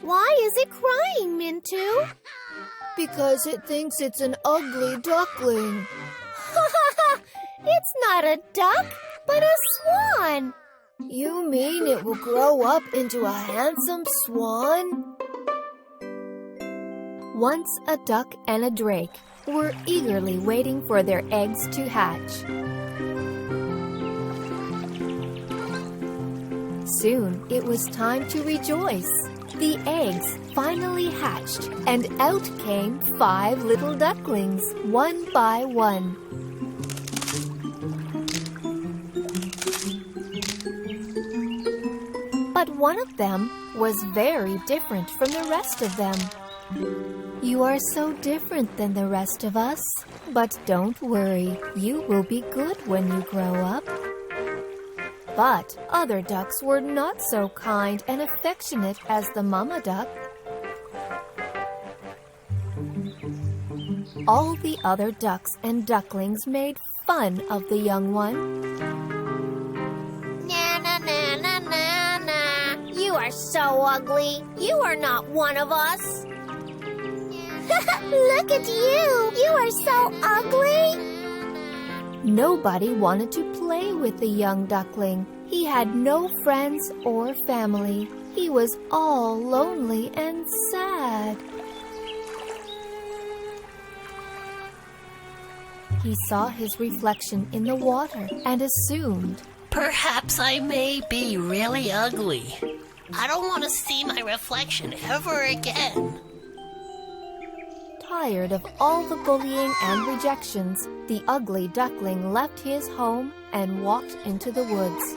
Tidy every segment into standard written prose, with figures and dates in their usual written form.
Why is it crying, Mintu? Because it thinks it's an ugly duckling. It's not a duck, but a swan. You mean it will grow up into a handsome swan? Once a duck and a drake were eagerly waiting for their eggs to hatch. Soon it was time to rejoice. The eggs finally hatched, and out came 5 little ducklings, one by one. But one of them was very different from the rest of them. You are so different than the rest of us, but don't worry, you will be good when you grow up. But other ducks were not so kind and affectionate as the mama duck. All the other ducks and ducklings made fun of the young one. Na na na na na na. You are so ugly. You are not one of us. Look at you. You are so ugly. Nobody wanted to play with the young duckling. He had no friends or family. He was all lonely and sad. He saw his reflection in the water and assumed, Perhaps I may be really ugly. I don't want to see my reflection ever again. Tired of all the bullying and rejections, the ugly duckling left his home and walked into the woods.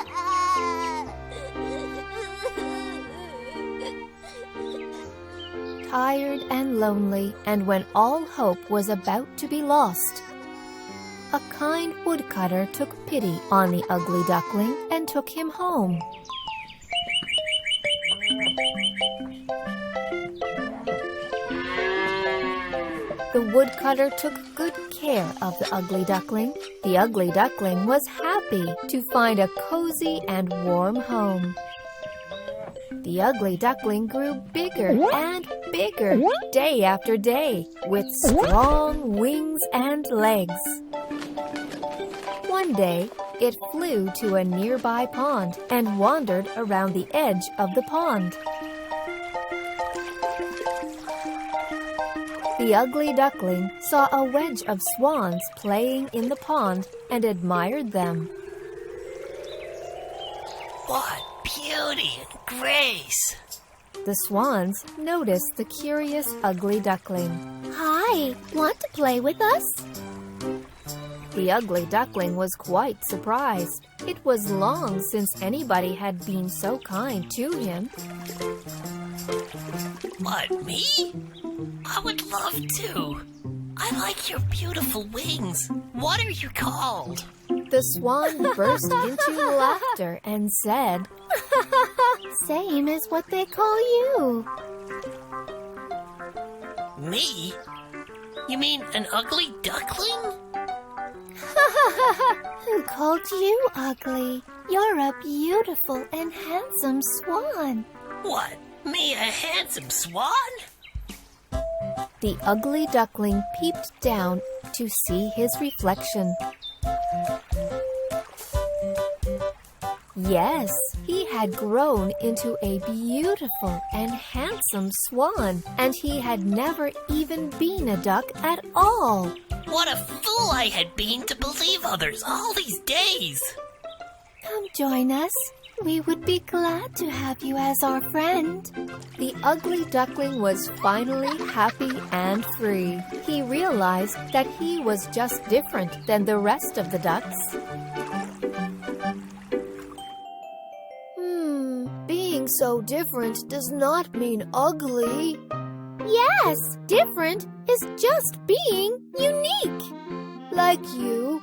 Tired and lonely, and when all hope was about to be lost, a kind woodcutter took pity on the ugly duckling and took him home. The woodcutter took good care of the ugly duckling. The ugly duckling was happy to find a cozy and warm home. The ugly duckling grew bigger and bigger day after day, with strong wings and legs. One day, it flew to a nearby pond and wandered around the edge of the pond. The ugly duckling saw a wedge of swans playing in the pond and admired them. What beauty and grace! The swans noticed the curious ugly duckling. Hi, want to play with us? The ugly duckling was quite surprised. It was long since anybody had been so kind to him. What, me? I would love to. I like your beautiful wings. What are you called? The swan burst into laughter and said, Same as what they call you. Me? You mean an ugly duckling? Who called you ugly? You're a beautiful and handsome swan. What, me a handsome swan? The ugly duckling peeped down to see his reflection. Yes, he had grown into a beautiful and handsome swan, and he had never even been a duck at all. What a fool I had been to believe others all these days! Come join us. We would be glad to have you as our friend. The ugly duckling was finally happy and free. He realized that he was just different than the rest of the ducks. Being so different does not mean ugly. Yes, different is just being unique. Like you.